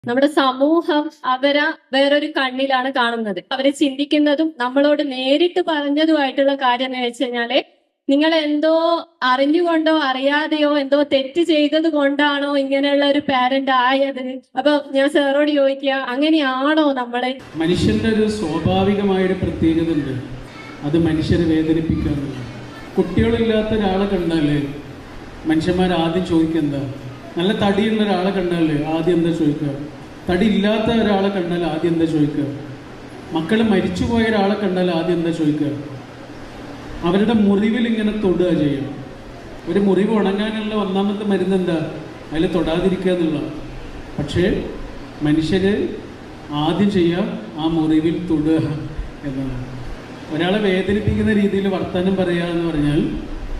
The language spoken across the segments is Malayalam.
നമ്മുടെ സമൂഹം അവരെ വേറൊരു കണ്ണിലാണ് കാണുന്നത്. അവരെ ചിന്തിക്കുന്നതും നമ്മളോട് നേരിട്ട് പറഞ്ഞതുമായിട്ടുള്ള കാര്യം എന്ന് വെച്ച് കഴിഞ്ഞാല്, നിങ്ങൾ എന്തോ അറിഞ്ഞുകൊണ്ടോ അറിയാതെയോ എന്തോ തെറ്റ് ചെയ്തത് കൊണ്ടാണോ ഇങ്ങനെയുള്ള ഒരു പാരന്റ് ആയത്. അപ്പൊ ഞാൻ സാറോട് ചോദിക്കുക, അങ്ങനെയാണോ നമ്മളെ? മനുഷ്യന്റെ ഒരു സ്വാഭാവികമായൊരു പ്രത്യേകത ഉണ്ട്, അത് മനുഷ്യരെ വേദനിപ്പിക്കാറുണ്ട്. കുട്ടികളില്ലാത്ത ഒരാളെ കണ്ടാല് മനുഷ്യന്മാർ ആദ്യം ചോദിക്കുക എന്താ? നല്ല തടിയുള്ള ഒരാളെ കണ്ടാൽ ആദ്യം എന്താ ചോദിക്കുക? തടി ഇല്ലാത്ത ഒരാളെ കണ്ടാൽ ആദ്യം എന്താ ചോദിക്കുക? മക്കൾ മരിച്ചുപോയ ഒരാളെ കണ്ടാൽ ആദ്യം എന്താ ചോദിക്കുക? അവരുടെ മുറിവിൽ ഇങ്ങനെ തൊടുക ചെയ്യും. ഒരു മുറിവ് ഉണങ്ങാനുള്ള ഒന്നാമത്തെ മരുന്ന് എന്താ? അതിൽ തൊടാതിരിക്കുക എന്നുള്ള. പക്ഷേ മനുഷ്യര് ആദ്യം ചെയ്യുക ആ മുറിവിൽ തൊടുക എന്നതാണ്. ഒരാളെ വേദനിപ്പിക്കുന്ന രീതിയിൽ വർത്തമാനം പറയുക എന്ന് പറഞ്ഞാൽ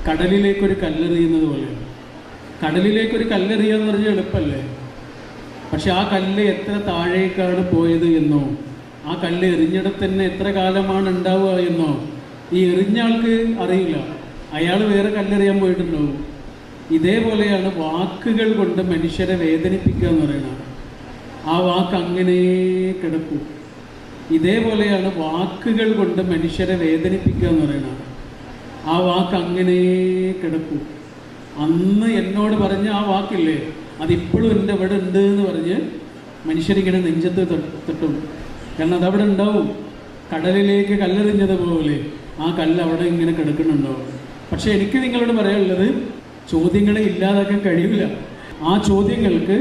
കടലിലേക്കൊരു കല്ലെറിയുന്നത് പോലെയാണ്. കടലിലേക്കൊരു കല്ലെറിയുക എന്ന് പറഞ്ഞാൽ എളുപ്പമല്ലേ? പക്ഷെ ആ കല്ല് എത്ര താഴേക്കാണ് പോയത് എന്നോ, ആ കല്ല് എറിഞ്ഞിടത്ത് തന്നെ എത്ര കാലമാണ് ഉണ്ടാവുക എന്നോ ഈ എറിഞ്ഞ ആൾക്ക് അറിയില്ല. അയാൾ വേറെ കല്ലെറിയാൻ പോയിട്ടുണ്ടാവും. ഇതേപോലെയാണ് വാക്കുകൾ കൊണ്ട് മനുഷ്യരെ വേദനിപ്പിക്കുക എന്ന് പറയുന്നത്. ആ വാക്ക് അങ്ങനെ കിടക്കും. ഇതേപോലെയാണ് വാക്കുകൾ കൊണ്ട് മനുഷ്യരെ വേദനിപ്പിക്കുക എന്ന് പറയുന്നത്. ആ വാക്ക് അങ്ങനെ കിടക്കും. അന്ന് എന്നോട് പറഞ്ഞ ആ വാക്കില്ലേ, അതിപ്പോഴും എൻ്റെ ഇവിടെ ഉണ്ട് എന്ന് പറഞ്ഞ് മനുഷ്യരിങ്ങനെ നെഞ്ചത്ത് തട്ടും. കാരണം അതവിടെ ഉണ്ടാവും. കടലിലേക്ക് കല്ലെറിഞ്ഞത് പോലെ ആ കല്ല് അവിടെ ഇങ്ങനെ കിടക്കുന്നുണ്ടാവും. പക്ഷെ എനിക്ക് നിങ്ങളോട് പറയാനുള്ളത്, ചോദ്യങ്ങളെ ഇല്ലാതാക്കാൻ കഴിയില്ല. ആ ചോദ്യങ്ങൾക്ക്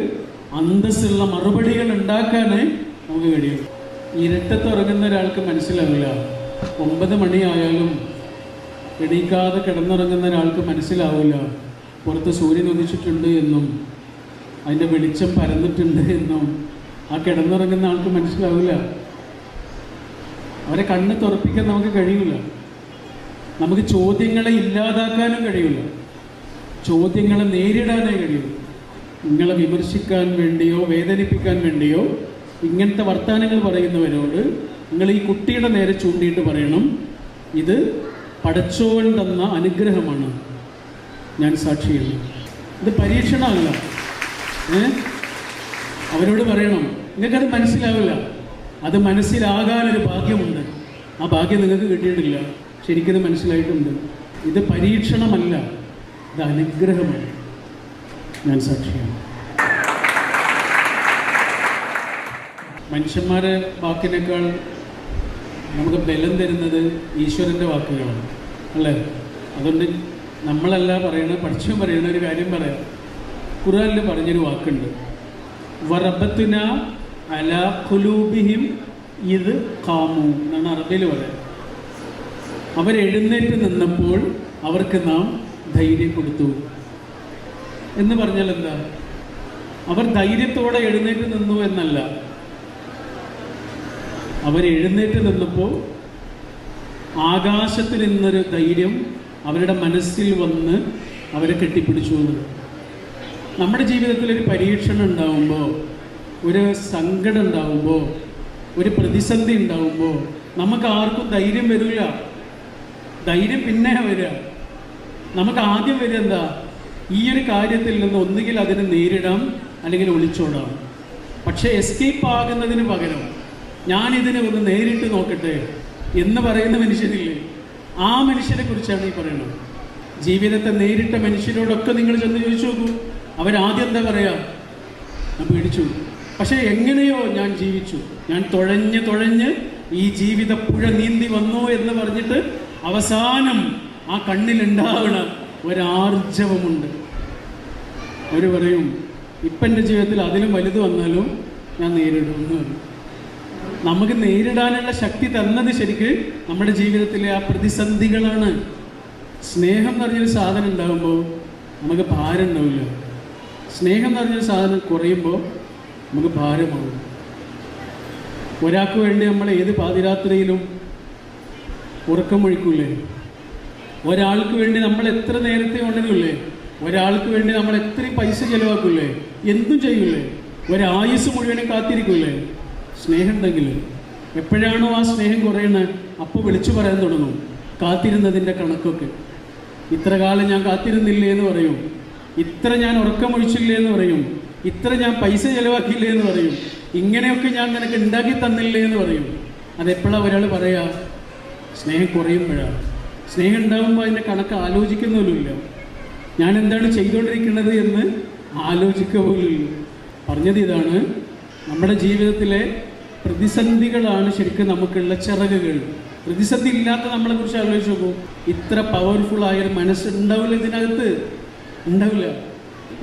അന്തസ്സുള്ള മറുപടികൾ ഉണ്ടാക്കാൻ നമുക്ക് കഴിയും. ഇരുട്ടത്തുറങ്ങുന്ന ഒരാൾക്ക് മനസ്സിലാവില്ല. 9 മണിയായാലും എണീക്കാതെ കിടന്നുറങ്ങുന്ന ഒരാൾക്ക് മനസ്സിലാവില്ല പുറത്ത് സൂര്യൻ ഉദിച്ചിട്ടുണ്ട് എന്നും അതിൻ്റെ വെളിച്ചം പരന്നിട്ടുണ്ട് എന്നും ആ കിടന്നുറങ്ങുന്ന ആൾക്ക് മനസ്സിലാവില്ല. അവരെ കണ്ണ് തുറപ്പിക്കാൻ നമുക്ക് കഴിയില്ല. നമുക്ക് ചോദ്യങ്ങളെ ഇല്ലാതാക്കാനും കഴിയില്ല. ചോദ്യങ്ങളെ നേരിടാനേ കഴിയുള്ളൂ. നിങ്ങളെ വിമർശിക്കാൻ വേണ്ടിയോ വേദനിപ്പിക്കാൻ വേണ്ടിയോ ഇങ്ങനത്തെ വർത്തമാനങ്ങൾ പറയുന്നവരോട് നിങ്ങൾ ഈ കുട്ടിയുടെ നേരെ ചൂണ്ടിയിട്ട് പറയണം, ഇത് പടച്ചോൻ തന്ന അനുഗ്രഹമാണ്, ഞാൻ സാക്ഷിയല്ല, ഇത് പരീക്ഷണമല്ല. അവരോട് പറയണം, നിങ്ങൾക്കത് മനസ്സിലാവില്ല. അത് മനസ്സിലാകാനൊരു ഭാഗ്യമുണ്ട്. ആ ഭാഗ്യം നിങ്ങൾക്ക് കിട്ടിയിട്ടില്ല. ശരിക്കും മനസ്സിലായിട്ടുണ്ട്. ഇത് പരീക്ഷണമല്ല, ഇത് അനുഗ്രഹമാണ്, ഞാൻ സാക്ഷിയാണ്. മനുഷ്യന്മാരെ വാക്കിനേക്കാൾ നമുക്ക് ബലം തരുന്നത് ഈശ്വരൻ്റെ വാക്കുകളാണ്, അല്ലേ? അതുകൊണ്ട് നമ്മളല്ല പറയണ, പഠിച്ചും പറയണ ഒരു കാര്യം പറയാം. ഖുർആനിൽ പറഞ്ഞൊരു വാക്കുണ്ട്, വറബത്തുന അലാ ഖുലൂബിഹിം ഇത് ഖാമു എന്നാണ് അറബിയിൽ പറയാം. അവരെഴുന്നേറ്റ് നിന്നപ്പോൾ അവർക്ക് നാം ധൈര്യം കൊടുത്തു എന്ന് പറഞ്ഞാൽ എന്താ? അവർ ധൈര്യത്തോടെ എഴുന്നേറ്റ് നിന്നു എന്നല്ല. അവരെഴുന്നേറ്റ് നിന്നപ്പോൾ ആകാശത്തിൽ നിന്നൊരു ധൈര്യം അവരുടെ മനസ്സിൽ വന്ന് അവരെ കെട്ടിപ്പിടിച്ചു എന്നത്. നമ്മുടെ ജീവിതത്തിൽ ഒരു പരീക്ഷണം ഉണ്ടാകുമ്പോൾ, ഒരു സങ്കടം ഉണ്ടാകുമ്പോൾ, ഒരു പ്രതിസന്ധി ഉണ്ടാകുമ്പോൾ നമുക്ക് ആർക്കും ധൈര്യം വരില്ല. ധൈര്യം പിന്നെ വരിക. നമുക്ക് ആദ്യം വരിക എന്താ? ഈ ഒരു കാര്യത്തിൽ നിന്ന് ഒന്നുകിൽ അതിനെ നേരിടാം അല്ലെങ്കിൽ ഒളിച്ചോടാം. പക്ഷേ എസ്കേപ്പ് ആകുന്നതിന് പകരം ഞാനിതിനെ ഒന്ന് നേരിട്ട് നോക്കട്ടെ എന്ന് പറയുന്ന മനുഷ്യരില്ലേ, ആ മനുഷ്യരെ കുറിച്ചാണ് ഈ പറയുന്നത്. ജീവിതത്തെ നേരിട്ട മനുഷ്യരോടൊക്കെ നിങ്ങൾ ചെന്ന് ചോദിച്ചു നോക്കൂ, അവരാദ്യം എന്താ പറയുക? ഞാൻ പേടിച്ചു, പക്ഷേ എങ്ങനെയോ ഞാൻ ജീവിച്ചു, ഞാൻ തുഴഞ്ഞ് ഈ ജീവിത പുഴ നീന്തി വന്നു എന്ന് പറഞ്ഞിട്ട് അവസാനം ആ കണ്ണിലുണ്ടാവുന്ന ഒരാർജവമുണ്ട്. അവർ പറയും, ഇപ്പം എൻ്റെ ജീവിതത്തിൽ അതിലും വലുത് വന്നാലും ഞാൻ നേരിടുമെന്ന് പറയും. നമുക്ക് നേരിടാനുള്ള ശക്തി തന്നത് ശരിക്ക് നമ്മുടെ ജീവിതത്തിലെ ആ പ്രതിസന്ധികളാണ്. സ്നേഹം എന്ന് പറഞ്ഞൊരു സാധനം ഉണ്ടാകുമ്പോൾ നമുക്ക് ഭാരം ഉണ്ടാവില്ല. സ്നേഹം എന്ന് പറഞ്ഞൊരു സാധനം കുറയുമ്പോൾ നമുക്ക് ഭാരമാകും. ഒരാൾക്ക് വേണ്ടി നമ്മൾ ഏത് പാതിരാത്രിയിലും ഉറക്കമൊഴിക്കൂലേ? ഒരാൾക്ക് വേണ്ടി നമ്മൾ എത്ര നേരത്തെ ഉണരില്ലേ? ഒരാൾക്ക് വേണ്ടി നമ്മൾ എത്ര പൈസ ചിലവാക്കൂലേ? എന്തും ചെയ്യൂലേ? ഒരായുസ് മുഴുവനും കാത്തിരിക്കൂലേ? സ്നേഹം ഉണ്ടെങ്കിൽ എപ്പോഴാണോ ആ സ്നേഹം കുറയുന്നത്, അപ്പോൾ വിളിച്ചു പറയാൻ തുടങ്ങും കാത്തിരുന്നതിൻ്റെ കണക്കൊക്കെ. ഇത്ര കാലം ഞാൻ കാത്തിരുന്നില്ലേ എന്ന് പറയും, ഇത്ര ഞാൻ ഉറക്കമൊഴിച്ചില്ലേ എന്ന് പറയും, ഇത്ര ഞാൻ പൈസ ചെലവാക്കിയില്ലേ എന്ന് പറയും, ഇങ്ങനെയൊക്കെ ഞാൻ നിനക്ക് ഉണ്ടാക്കി തന്നില്ലേ എന്ന് പറയും. അതെപ്പോഴാണ് ഒരാൾ പറയാ? സ്നേഹം കുറയുമ്പോഴാണ്. സ്നേഹം ഉണ്ടാകുമ്പോൾ അതിൻ്റെ കണക്ക് ആലോചിക്കുന്നതില്ല. ഞാൻ എന്താണ് ചെയ്തുകൊണ്ടിരിക്കുന്നത് എന്ന് ആലോചിക്കുക പോലുമില്ല. പറഞ്ഞത് ഇതാണ്, നമ്മുടെ ജീവിതത്തിലെ പ്രതിസന്ധികളാണ് ശരിക്കും നമുക്കുള്ള ചിറകുകൾ. പ്രതിസന്ധി ഇല്ലാത്ത നമ്മളെ കുറിച്ച് ആലോചിച്ച് നോക്കൂ. ഇത്ര പവർഫുൾ ആയൊരു മനസ്സുണ്ടാവില്ല ഇതിനകത്ത്, ഉണ്ടാവില്ല.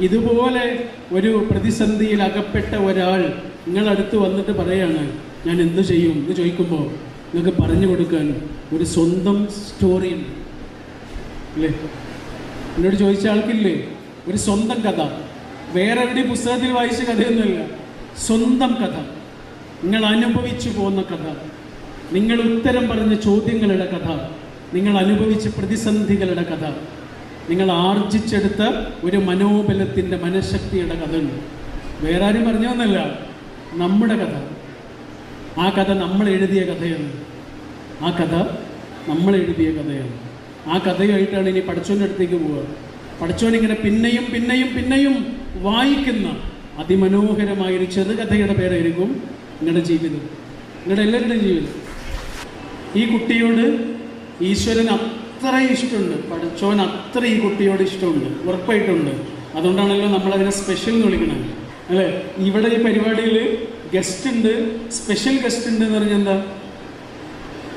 ഇതുപോലെ ഒരു പ്രതിസന്ധിയിൽ അകപ്പെട്ട ഒരാൾ നിങ്ങളടുത്ത് വന്നിട്ട് പറയാണ് ഞാൻ എന്ത് ചെയ്യും എന്ന് ചോദിക്കുമ്പോൾ നിങ്ങൾക്ക് പറഞ്ഞു കൊടുക്കാൻ ഒരു സ്വന്തം സ്റ്റോറി ഉണ്ട് അല്ലേ? എന്നോട് ചോദിച്ച ആൾക്കില്ലേ ഒരു സ്വന്തം കഥ? വേറെ എവിടെയും പുസ്തകത്തിൽ വായിച്ച കഥയൊന്നുമല്ല, സ്വന്തം കഥ, നിങ്ങൾ അനുഭവിച്ചു പോകുന്ന കഥ, നിങ്ങൾ ഉത്തരം പറഞ്ഞ ചോദ്യങ്ങളുടെ കഥ, നിങ്ങൾ അനുഭവിച്ച പ്രതിസന്ധികളുടെ കഥ, നിങ്ങൾ ആർജിച്ചെടുത്ത ഒരു മനോബലത്തിൻ്റെ മനഃശക്തിയുടെ കഥ ഉണ്ട്. വേറെ ആരും പറഞ്ഞൊന്നല്ല, നമ്മുടെ കഥ. ആ കഥ നമ്മൾ എഴുതിയ കഥയാണ്. ആ കഥ നമ്മൾ എഴുതിയ കഥയാണ്. ആ കഥയായിട്ടാണ് ഇനി പടച്ചോൻ്റെ അടുത്തേക്ക് പോവുക. പടച്ചോൻ ഇങ്ങനെ പിന്നെയും പിന്നെയും പിന്നെയും വായിക്കുന്ന അതിമനോഹരമായൊരു ചെറുകഥയുടെ പേരായിരിക്കും നിങ്ങളുടെ ജീവിതം, നിങ്ങളുടെ എല്ലാവരുടെയും ജീവിതം. ഈ കുട്ടിയോട് ഈശ്വരൻ അത്ര ഇഷ്ടമുണ്ട്, പടച്ചോൻ അത്ര ഈ കുട്ടിയോട് ഇഷ്ടമുണ്ട്, ഉറപ്പായിട്ടുണ്ട്. അതുകൊണ്ടാണല്ലോ നമ്മളതിനെ സ്പെഷ്യൽ എന്ന് വിളിക്കുന്നത് അല്ലേ? ഇവിടെ ഈ പരിപാടിയിൽ ഗസ്റ്റ് ഉണ്ട്, സ്പെഷ്യൽ ഗസ്റ്റ് ഉണ്ട് എന്ന് പറഞ്ഞാൽ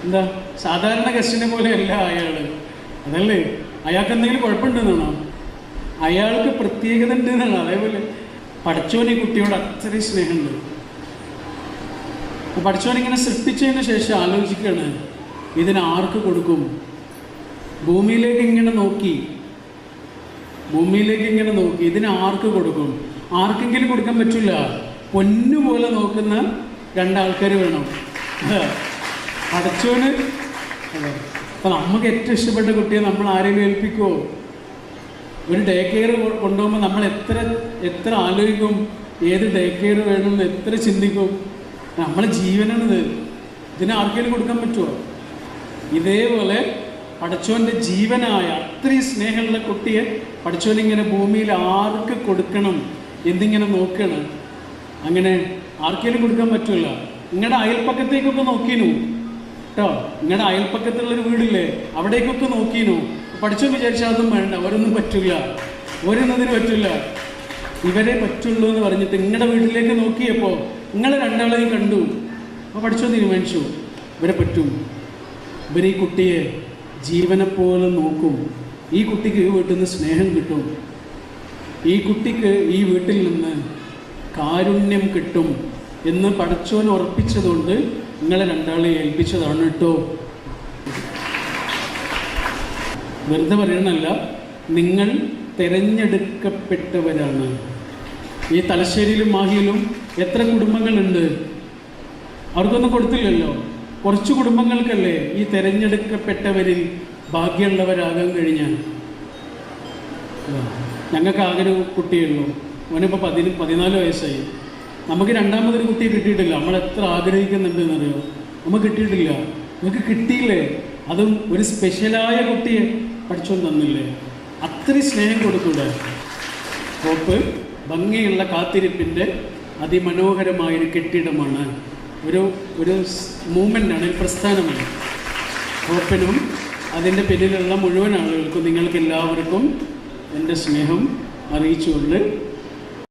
എന്താ സാധാരണ ഗസ്റ്റിനെ പോലെയല്ല അയാൾ, അതല്ലേ? അയാൾക്ക് എന്തെങ്കിലും കുഴപ്പമുണ്ടെന്നാണോ? അയാൾക്ക് പ്രത്യേകത ഉണ്ട് എന്നാണ്. അതേപോലെ പടച്ചോൻ ഈ കുട്ടിയോട് അത്രയും സ്നേഹമുണ്ട്. പടച്ചോൻ ഇങ്ങനെ സൃഷ്ടിച്ചതിന് ശേഷം ആലോചിക്കുകയാണ് ഇതിന് ആർക്ക് കൊടുക്കും. ഭൂമിയിലേക്ക് ഇങ്ങനെ നോക്കി ഇതിന് ആർക്ക് കൊടുക്കും? ആർക്കെങ്കിലും കൊടുക്കാൻ പറ്റില്ല. പൊന്നുപോലെ നോക്കുന്ന രണ്ടാൾക്കാർ വേണം. പടച്ചോന് അപ്പം നമുക്ക് ഏറ്റവും ഇഷ്ടപ്പെട്ട കുട്ടിയെ നമ്മൾ ആരെങ്കിലും ഏൽപ്പിക്കുമോ? ഒരു ഡേ കെയർ കൊണ്ടുപോകുമ്പോൾ നമ്മൾ എത്ര ആലോചിക്കും, ഏത് ഡേ കെയർ വേണമെന്ന് എത്ര ചിന്തിക്കും. നമ്മളെ ജീവനാണിത്, ഇതിന് ആർക്കെങ്കിലും കൊടുക്കാൻ പറ്റുമോ? ഇതേപോലെ പടച്ചോൻ്റെ ജീവനായ അത്രയും സ്നേഹമുള്ള കുട്ടിയെ പടച്ചോനിങ്ങനെ ഭൂമിയിൽ ആർക്ക് കൊടുക്കണം എന്നിങ്ങനെ നോക്കണം. അങ്ങനെ ആർക്കെങ്കിലും കൊടുക്കാൻ പറ്റില്ല. നിങ്ങളുടെ അയൽപ്പക്കത്തേക്കൊക്കെ നോക്കിനു കേട്ടോ, നിങ്ങളുടെ അയൽപ്പക്കത്തുള്ളൊരു വീടില്ലേ അവിടേക്കൊക്കെ നോക്കിനു. പഠിച്ചോൻ വിചാരിച്ചാൽ അതൊന്നും വേണ്ട, അവരൊന്നും പറ്റില്ല, ഓരോന്നതിന് പറ്റില്ല, ഇവരെ പറ്റുള്ളൂ എന്ന് പറഞ്ഞിട്ട് നിങ്ങളുടെ വീട്ടിലേക്ക് നോക്കിയപ്പോൾ നിങ്ങൾ രണ്ടാളെയും കണ്ടു. അപ്പോൾ പഠിച്ചോ തീരുമാനിച്ചു ഇവരെ പറ്റും, ഇവർ ഈ കുട്ടിയെ ജീവനെപ്പോലെ നോക്കും, ഈ കുട്ടിക്ക് ഈ വീട്ടിൽ നിന്ന് സ്നേഹം കിട്ടും, ഈ കുട്ടിക്ക് ഈ വീട്ടിൽ നിന്ന് കാരുണ്യം കിട്ടും എന്ന് പടച്ചോൻ ഉറപ്പിച്ചതുകൊണ്ട് നിങ്ങളെ രണ്ടാളെ ഏൽപ്പിച്ചതാണ് കേട്ടോ. വെറുതെ പറയണല്ല, നിങ്ങൾ തിരഞ്ഞെടുക്കപ്പെട്ടവരാണ്. ഈ തലശ്ശേരിയിലും മാഹിയിലും എത്ര കുടുംബങ്ങളുണ്ട്? അവർക്കൊന്നും കൊടുത്തില്ലല്ലോ. കുറച്ച് കുടുംബങ്ങൾക്കല്ലേ ഈ തിരഞ്ഞെടുക്കപ്പെട്ടവരിൽ ഭാഗ്യമുള്ളവരാകാൻ കഴിഞ്ഞാൽ. ഞങ്ങൾക്ക് ആകെ ഒരു കുട്ടിയുള്ളൂ, അവനിപ്പോൾ 14 വയസ്സായി. നമുക്ക് രണ്ടാമതൊരു കുട്ടിയെ കിട്ടിയിട്ടില്ല. നമ്മൾ എത്ര ആഗ്രഹിക്കുന്നുണ്ടെന്നറിയോ, നമുക്ക് കിട്ടിയിട്ടില്ല. നമുക്ക് കിട്ടിയില്ലേ? അതും ഒരു സ്പെഷ്യലായ കുട്ടിയെ പഠിച്ചോണ്ട് തന്നില്ലേ? അത്രയും സ്നേഹം കൊടുത്തൂടെ? ഹോപ്പ് ഭംഗിയുള്ള കാത്തിരിപ്പിൻ്റെ അതിമനോഹരമായൊരു കെട്ടിടമാണ്, ഒരു മൂവ്മെൻ്റാണ്, ഒരു പ്രസ്ഥാനമാണ്. ഹോപ്പിനും അതിൻ്റെ പിന്നിലുള്ള മുഴുവൻ ആളുകൾക്കും നിങ്ങൾക്ക് എല്ലാവർക്കും എൻ്റെ സ്നേഹം അറിയിച്ചുകൊണ്ട്